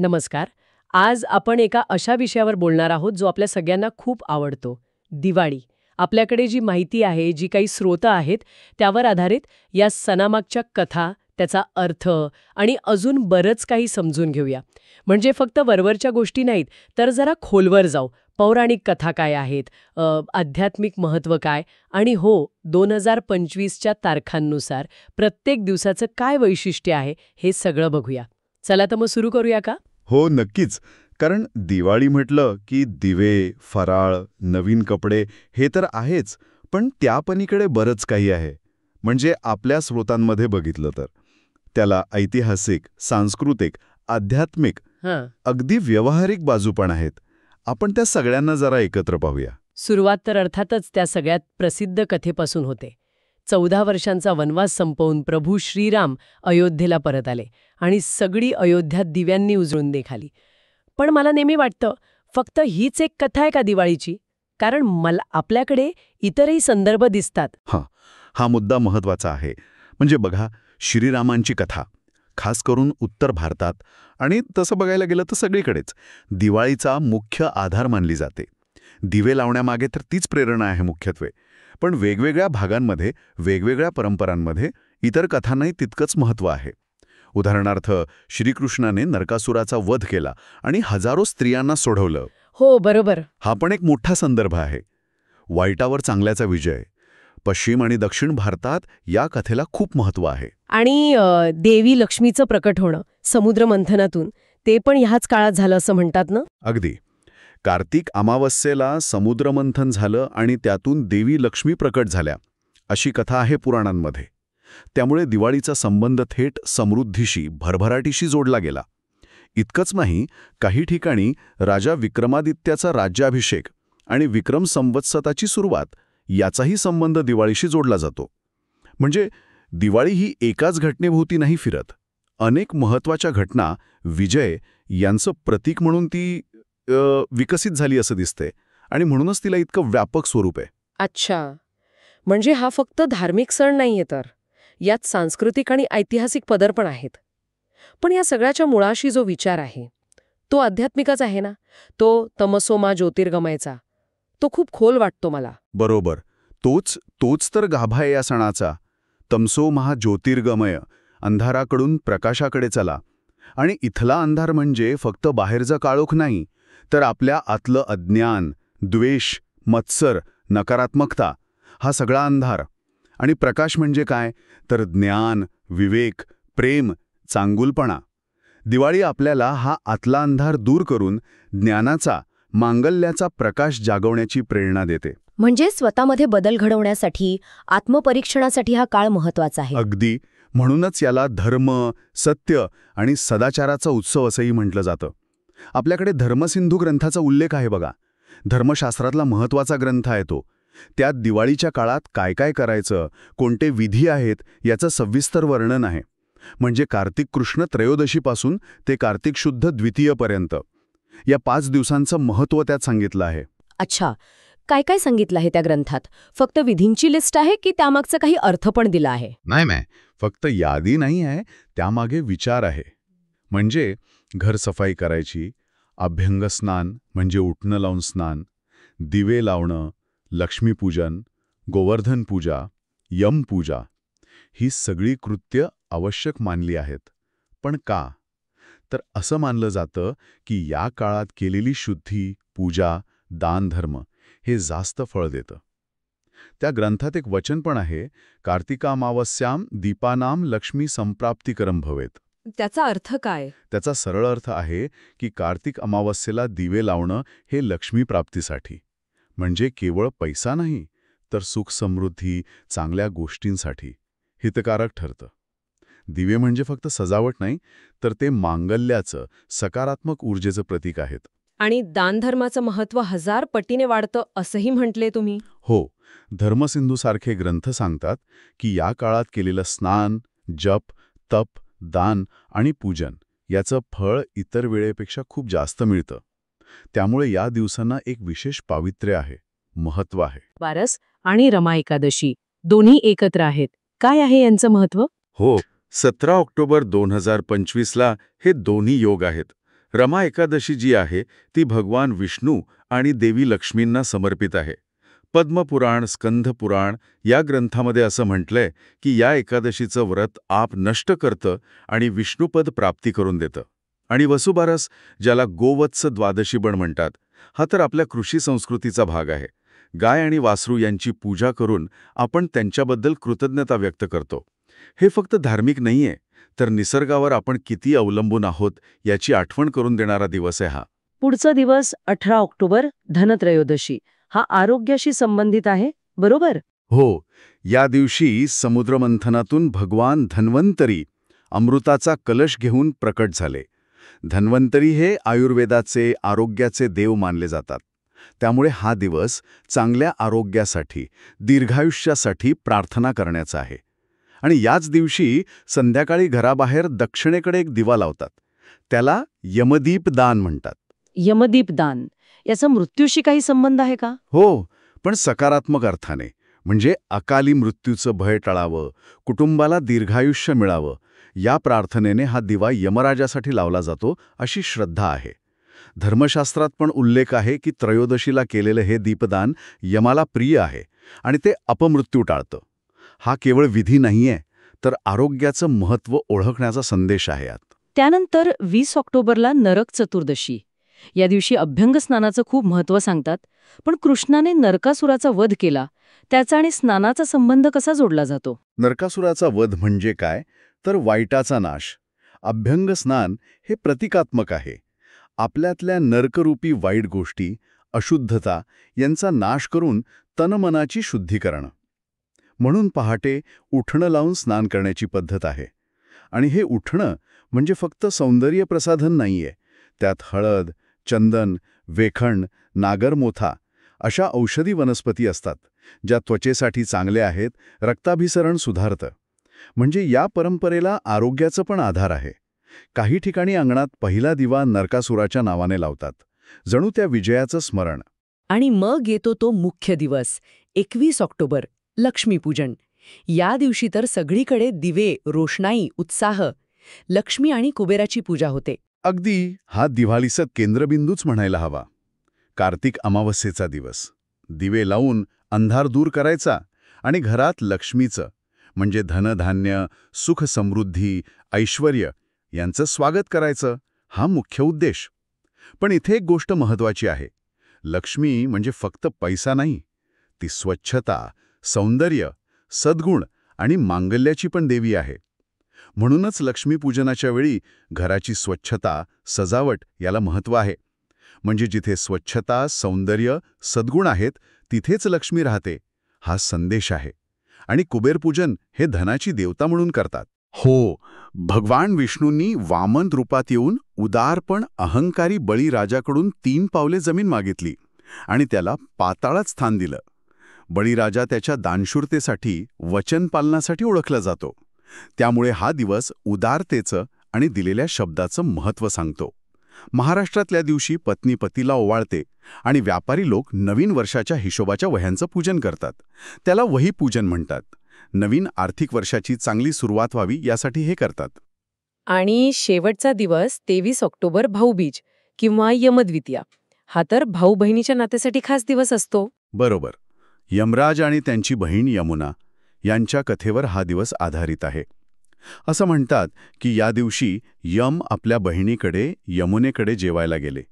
नमस्कार. आज आपण एका अशा विषयावर बोलणार आहोत जो आपल्या सगळ्यांना खूप आवडतो, दिवाळी. आपल्याकडे जी माहिती आहे, जी काही स्रोतं आहेत, त्यावर आधारित या सणामागच्या कथा, त्याचा अर्थ आणि अजून बरंच काही समजून घेऊया. म्हणजे फक्त वरवरच्या गोष्टी नाहीत, तर जरा खोलवर जाऊ. पौराणिक कथा काय आहेत, आध्यात्मिक महत्त्व काय आणि हो, 2025च्या तारखांनुसार प्रत्येक दिवसाचं काय वैशिष्ट्य आहे, हे सगळं बघूया. चला तर मग सुरू करूया का? हो, नक्कीच. कारण दिवाळी म्हटलं की दिवे, फराळ, नवीन कपडे हे तर आहेच, पण त्यापलीकडे बरंच काही आहे. म्हणजे आपल्या स्रोतांमध्ये बघितलं तर त्याला ऐतिहासिक, सांस्कृतिक, आध्यात्मिक, हां. अगदी व्यावहारिक बाजू पण आहेत. आपण त्या सगळ्यांना जरा एकत्र पाहूया. सुरुवात तर अर्थातच त्या सगळ्यात प्रसिद्ध कथेपासून होते. 14 वर्षांचा वनवास संपवून प्रभू श्रीराम अयोध्येला परत आले आणि सगळी अयोध्या दिव्यांनी उजळून निघाली. पण मला नेहमी वाटतं, फक्त हीच एक कथा आहे का दिवाळीची? कारण मला आपल्याकडे इतरही संदर्भ दिसतात. हा मुद्दा महत्वाचा आहे. म्हणजे बघा, श्रीरामांची कथा खास करून उत्तर भारतात आणि तसं बघायला गेलं तर सगळीकडेच दिवाळीचा मुख्य आधार मानली जाते. दिवे लावण्यामागे तर तीच प्रेरणा आहे मुख्यत्वे. पण वेगवेगळ्या भागांमध्ये, वेगवेगळ्या परंपरांमध्ये इतर कथांनाही तितकंच महत्त्व आहे. उदाहरणार्थ, श्रीकृष्णाने नरकासुराचा वध केला आणि हजारो स्त्रियांना सोडवलं. हो, बरोबर. हा पण एक मोठा संदर्भ आहे. वाईटावर चांगल्याचा विजय. पश्चिम आणि दक्षिण भारतात या कथेला खूप महत्त्व आहे. आणि देवी लक्ष्मीचं प्रकट होणं समुद्रमंथनातून, ते पण ह्याच काळात झालं असं म्हणतात ना? अगदी. कार्तिक अमावस्येला समुद्रमंथन झालं आणि त्यातून देवी लक्ष्मी प्रकट झाल्या, अशी कथा आहे पुराणांमध्ये. त्यामुळे दिवाळीचा संबंध थेट समृद्धीशी, भरभराटीशी जोडला गेला. इतकंच नाही, काही ठिकाणी राजा विक्रमादित्याचा राज्याभिषेक आणि विक्रम संवत्सराची सुरुवात याचाही संबंध दिवाळीशी जोडला जातो. म्हणजे दिवाळी ही एकाच घटनेभोवती नाही फिरत. अनेक महत्त्वाच्या घटना, विजय यांचं प्रतीक म्हणून ती विकसित झाली असं दिसते आणि म्हणूनच तिला इतकं व्यापक स्वरूप आहे. अच्छा. म्हणजे हा फक्त धार्मिक सण नाहीये, तर यात सांस्कृतिक आणि ऐतिहासिक पदर पण आहेत. पण या सगळ्याच्या मुळाशी जो विचार आहे, तो आध्यात्मिकच आहे ना? तो तमसोमा ज्योतिर्गमयचा. तो खूप खोल वाटतो मला. बरोबर. तोच तर गाभा आहे या सणाचा. तमसो महा ज्योतिर्गमय, अंधाराकडून प्रकाशाकडे चला. आणि इथला अंधार म्हणजे फक्त बाहेरचा काळोख नाही, तर आपल्या आतलं अज्ञान, द्वेष, मत्सर, नकारात्मकता, हा सगळा अंधार. आणि प्रकाश म्हणजे काय? तर ज्ञान, विवेक, प्रेम, चांगुलपणा. दिवाळी आपल्याला हा आतला अंधार दूर करून ज्ञानाचा, मांगल्याचा प्रकाश जागवण्याची प्रेरणा देते. म्हणजे स्वतःमध्ये बदल घडवण्यासाठी, आत्मपरीक्षणासाठी हा काळ महत्वाचा आहे. अगदी. म्हणूनच याला धर्म, सत्य आणि सदाचाराचा उत्सव असंही म्हटलं जातं. आपल्याकडे धर्मसिंधू ग्रंथाचा उल्लेख आहे बघा. धर्मशास्त्रातला महत्त्वाचा ग्रंथ आहे तो. त्यात दिवाळीच्या काळात काय काय करायचं, कोणते विधी आहेत याचं सविस्तर वर्णन आहे. म्हणजे कार्तिक कृष्ण त्रयोदशीपासून ते कार्तिक शुद्ध द्वितीयपर्यंत या 5 दिवसांचं महत्त्व त्यात सांगितलं आहे. अच्छा, काय काय सांगितलं आहे त्या ग्रंथात? फक्त विधींची लिस्ट आहे की त्यामागचा काही अर्थ पण दिला आहे? नाही, फक्त यादी नाही आहे, त्यामागे विचार आहे. म्हणजे घर सफाई करायची, अभ्यंगस्नान म्हणजे उटणं लावून स्नान, दिवे लावणं, लक्ष्मीपूजन, गोवर्धन पूजा, यमपूजा, ही सगळी कृत्य आवश्यक मानली आहेत. पण का? तर असं मानलं जातं की या काळात केलेली शुद्धी, पूजा, दानधर्म हे जास्त फळ देतं. त्या ग्रंथात एक वचन पण आहे, कार्तिकामावस्याम दीपानाम लक्ष्मी संप्राप्तिकरम भवेत. त्याचा अर्थ काय? त्याचा सरळ अर्थ आहे की कार्तिक अमावस्येला दिवे लावणं हे लक्ष्मी प्राप्तीसाठी. म्हणजे केवळ पैसा नाही, तर सुख समृद्धी, चांगल्या गोष्टींसाठी हितकारक ठरतं. दिवे म्हणजे फक्त सजावट नाही, तर ते मांगल्याचं, सकारात्मक ऊर्जेचं प्रतीक आहेत. आणि दानधर्माचं महत्त्व 1000 पटीने वाढतं असंही म्हटले तुम्ही? हो, धर्मसिंधूसारखे ग्रंथ सांगतात की या काळात केलेलं स्नान, जप, तप, दान आणि पूजन याचं फळ इतर वेळेपेक्षा खूप जास्त मिळतं. त्यामुळे या दिवसांना एक विशेष पावित्र्य आहे, महत्त्व आहे. बारस आणि रमा एकादशी दोन्ही एकत्र आहेत. काय आहे यांचं महत्त्व? हो, 17 ऑक्टोबर 2025ला हे दोन्ही योग आहेत. रमा एकादशी जी आहे ती भगवान विष्णू आणि देवी लक्ष्मींना समर्पित आहे. पद्मपुराण, स्कंधपुराण या ग्रंथामध्ये असं म्हटलंय की या एकादशीचं व्रत आप नष्ट करतं आणि विष्णुपद प्राप्ती करून देतं. आणि वसुबारस, ज्याला गोवत्स द्वादशी पण म्हणतात, हा तर आपल्या कृषी संस्कृतीचा भाग आहे. गाय आणि वासरू यांची पूजा करून आपण त्यांच्याबद्दल कृतज्ञता व्यक्त करतो. हे फक्त धार्मिक नाहीये, तर निसर्गावर आपण किती अवलंबून आहोत याची आठवण करून देणारा दिवस आहे हा. पुढचा दिवस 18 ऑक्टोबर, धनत्रयोदशी. हा आरोग्याशी संबंधित आहे, बरोबर? हो, या दिवशी समुद्रमंथनातून भगवान धन्वंतरी अमृताचा कलश घेऊन प्रकट झाले. धन्वंतरी हे आयुर्वेदाचे, आरोग्याचे देव मानले जातात. त्यामुळे हा दिवस चांगल्या आरोग्यासाठी, दीर्घायुष्यासाठी प्रार्थना करण्याचा आहे. आणि याच दिवशी संध्याकाळी घराबाहेर दक्षिणेकडे एक दिवा लावतात. त्याला यमदीपदान म्हणतात. यमदीपदान याचा मृत्यूशी काही संबंध आहे का? हो, पण सकारात्मक अर्थाने. म्हणजे अकाली मृत्यूचं भय टळावं, कुटुंबाला दीर्घायुष्य मिळावं, या प्रार्थनेने हा दिवा यमराजासाठी लावला जातो अशी श्रद्धा आहे. धर्मशास्त्रात पण उल्लेख आहे की त्रयोदशीला केलेलं हे दीपदान यमाला प्रिय आहे आणि ते अपमृत्यू टाळतं. हा केवळ विधी नाहीये, तर आरोग्याचं महत्त्व ओळखण्याचा संदेश आहे यात. त्यानंतर 20 ऑक्टोबरला नरक चतुर्दशी. या दिवशी अभ्यंग स्नानाचं खूप महत्त्व सांगतात. पण कृष्णाने नरकासुराचा वध केला, त्याचा आणि स्नानाचा संबंध कसा जोडला जातो? नरकासुराचा वध म्हणजे काय, तर वाईटाचा नाश. अभ्यंग स्नान हे प्रतिकात्मक आहे. आपल्यातल्या नरकरूपी वाईट गोष्टी, अशुद्धता यांचा नाश करून तनमनाची शुद्धीकरण. म्हणून पहाटे उठणं लावून स्नान करण्याची पद्धत आहे. आणि हे उठणं म्हणजे फक्त सौंदर्य प्रसाधन नाहीये. त्यात हळद, चंदन, वेखण, नागरमोथा अशा औषधी वनस्पती असतात, ज्या त्वचेसाठी चांगल्या आहेत, रक्ताभिसरण सुधारतं. म्हणजे या परंपरेला आरोग्याचा पण आधार आहे. काही ठिकाणी अंगणात पहिला दिवा नरकासुराच्या नावाने लावतात, जणू त्या विजयाचं स्मरण. आणि मग येतो तो मुख्य दिवस, 21 ऑक्टोबर, लक्ष्मीपूजन. या दिवशी तर सगळीकडे दिवे, रोषणाई, उत्साह. लक्ष्मी आणि कुबेराची पूजा होते. अगदी हा दिवाळीचा केंद्रबिंदूच म्हणायला हवा. कार्तिक अमावस्येचा दिवस. दिवे लावून अंधार दूर करायचा आणि घरात लक्ष्मीचं म्हणजे धनधान्य, सुख समृद्धी, ऐश्वर्य यांचं स्वागत करायचं, हा मुख्य उद्देश. पण इथे एक गोष्ट महत्वाची आहे. लक्ष्मी म्हणजे फक्त पैसा नाही, ती स्वच्छता, सौंदर्य, सद्गुण आणि मांगल्याची पण देवी आहे. म्हणूनच लक्ष्मीपूजनाच्या वेळी घराची स्वच्छता, सजावट याला महत्त्व आहे. म्हणजे जिथे स्वच्छता, सौंदर्य, सद्गुण आहेत, तिथेच लक्ष्मी राहते, हा संदेश आहे. आणि कुबेरपूजन हे धनाची देवता म्हणून करतात. हो, भगवान विष्णूंनी वामन रूपात येऊन उदार पण अहंकारी बळीराजाकडून 3 पावले जमीन मागितली आणि त्याला पाताळात स्थान दिलं. बळीराजा त्याच्या दानशूरतेसाठी, वचनपालनासाठी ओळखला जातो. त्यामुळे हा दिवस उदारतेचं आणि दिलेल्या शब्दाचं महत्त्व सांगतो. महाराष्ट्रातल्या दिवशी पत्नी पतीला ओवाळते आणि व्यापारी लोक नवीन वर्षाच्या हिशोबाच्या वह्यांचं पूजन करतात. त्याला वही पूजन म्हणतात. नवीन आर्थिक वर्षाची चांगली सुरुवात व्हावी यासाठी हे करतात. आणि शेवटचा दिवस 23 ऑक्टोबर, भाऊबीज किंवा यमद्वितीया. हा तर भाऊ बहिणीच्या नात्यासाठी खास दिवस असतो. बरोबर. यमराज आणि त्यांची बहीण यमुना यांच्या कथेवर हा दिवस आधारित आहे. असं म्हणतात की या दिवशी यम आपल्या बहिणीकडे यमुनेकडे जेवायला गेले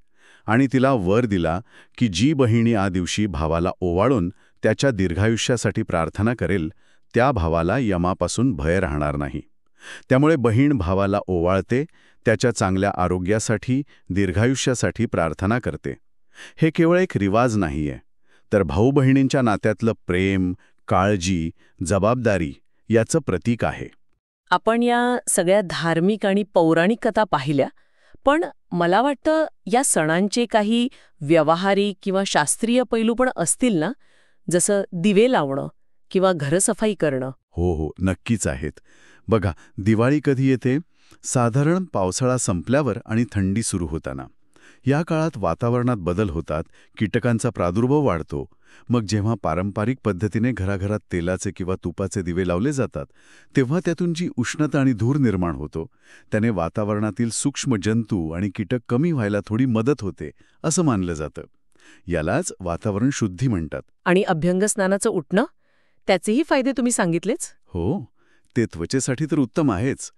आणि तिला वर दिला की जी बहिणी या दिवशी भावाला ओवाळून त्याच्या दीर्घायुष्यासाठी प्रार्थना करेल, त्या भावाला यमापासून भय राहणार नाही. त्यामुळे बहीण भावाला ओवाळते, त्याच्या चांगल्या आरोग्यासाठी, दीर्घायुष्यासाठी प्रार्थना करते. हे केवळ एक रिवाज नाहीये, तर भाऊ बहिणींच्या नात्यातलं प्रेम, काळजी, जबाबदारी याचं प्रतीक आहे. आपण या सगळ्या धार्मिक आणि पौराणिक कथा पाहिल्या, पण मला वाटतं या सणांचे काही व्यावहारिक किंवा शास्त्रीय पैलू पण असतील ना, जसं दिवे लावणं किंवा घरसफाई करणं. हो, नक्कीच आहेत. बघा, दिवाळी कधी येते? साधारण पावसाळा संपल्यावर आणि थंडी सुरू होताना. या काळात वातावरणात बदल होतात, कीटकांचा प्रादुर्भाव वाढतो. मग जेव्हा पारंपरिक पद्धतीने घराघरात तेलाचे किंवा तुपाचे दिवे लावले जातात, तेव्हा त्यातून जी उष्णता आणि धूर निर्माण होतो, त्याने वातावरणातील सूक्ष्म जंतू आणि कीटक कमी व्हायला थोडी मदत होते, असं मानलं जातं. यालाच वातावरण शुद्धी म्हणतात. आणि अभ्यंगस्नानाचं उठणं, त्याचेही फायदे तुम्ही सांगितलेच. हो, ते त्वचेसाठी तर उत्तम आहेच.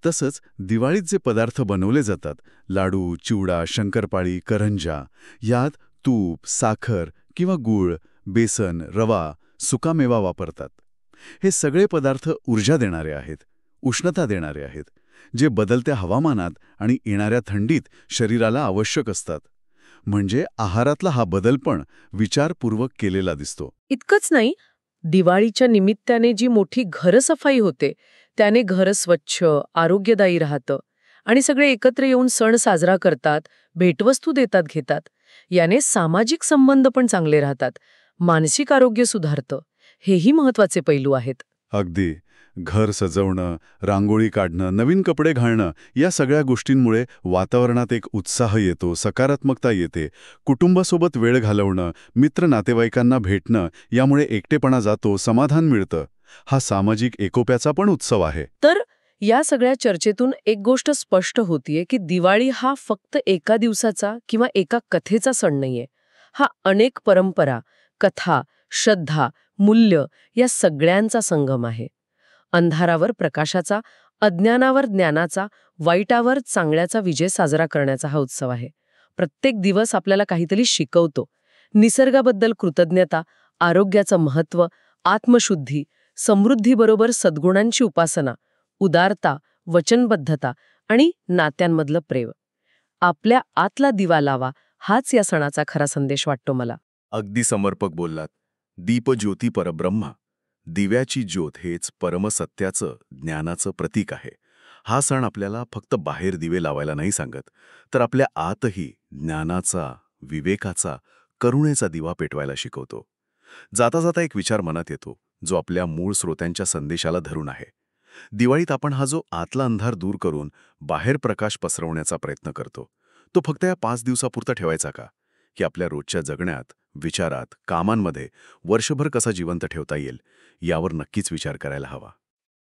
तसंच दिवाळीत जे पदार्थ बनवले जातात, लाडू, चिवडा, शंकरपाळी, करंजा, यात तूप, साखर किंवा गूळ, बेसन, रवा, सुकामेवा वापरतात. हे सगळे पदार्थ ऊर्जा देणारे आहेत, उष्णता देणारे आहेत, जे बदलत्या हवामानात आणि येणाऱ्या थंडीत शरीराला आवश्यक असतात. म्हणजे आहारातला हा बदल पण विचारपूर्वक केलेला दिसतो. इतकंच नाही, दिवाळीच्या निमित्ताने जी मोठी घरसफाई होते, त्याने घर स्वच्छ, आरोग्यदायी राहतं आणि सगळे एकत्र येऊन सण साजरा करतात, भेटवस्तू देतात घेतात. याने सामाजिक संबंध पण चांगले राहतात, मानसिक आरोग्य सुधारतं. हेही महत्वाचे पैलू आहेत. अगदी. घर सजवणं, रांगोळी काढणं, नवीन कपडे घालणं, या सगळ्या गोष्टींमुळे वातावरणात एक उत्साह येतो, सकारात्मकता येते. कुटुंबासोबत वेळ घालवणं, मित्र नातेवाईकांना भेटणं, यामुळे एकटेपणा जातो, समाधान मिळतं. हा सामाजिक एकोप्याचा पण उत्सव आहे. तर या सगळ्या चर्चेतून एक गोष्ट स्पष्ट होतीये की दिवाळी हा फक्त एका दिवसाचा किंवा एका कथेचा सण नाहीये. हा अनेक परंपरा, कथा, श्रद्धा, मूल्य या सगळ्यांचा संगम आहे. अंधारावर प्रकाशाचा, अज्ञानावर ज्ञानाचा, वाईटावर चांगल्याचा विजय साजरा करण्याचा हा उत्सव आहे. प्रत्येक दिवस आपल्याला काहीतरी शिकवतो. निसर्गाबद्दल कृतज्ञता, आरोग्याचं महत्त्व, आत्मशुद्धी, समृद्धीबरोबर सद्गुणांची उपासना, उदारता, वचनबद्धता आणि नात्यांमधलं प्रेम. आपल्या आतला दिवा लावा, हाच या सणाचा खरा संदेश वाटतो मला. अगदी समर्पक बोललात. दीपज्योती परब्रह्म, दिव्याची ज्योत हेच परमसत्याचं, ज्ञानाचं प्रतीक आहे. हा सण आपल्याला फक्त बाहेर दिवे लावायला नाही सांगत, तर आपल्या आतही ज्ञानाचा, विवेकाचा, करुणेचा दिवा पेटवायला शिकवतो. जाता जाता एक विचार मनात येतो, जो आपल्या मूळ स्रोत्यांच्या संदेशाला धरून आहे. दिवाळीत आपण हा जो आतला अंधार दूर करून बाहेर प्रकाश पसरवण्याचा प्रयत्न करतो, तो फक्त या 5 दिवसापुरता ठेवायचा का? की आपल्या रोजच्या जगण्यात, विचारात, कामांमध्ये वर्षभर कसा जिवंत ठेवता येईल, यावर नक्कीच विचार करायला हवा.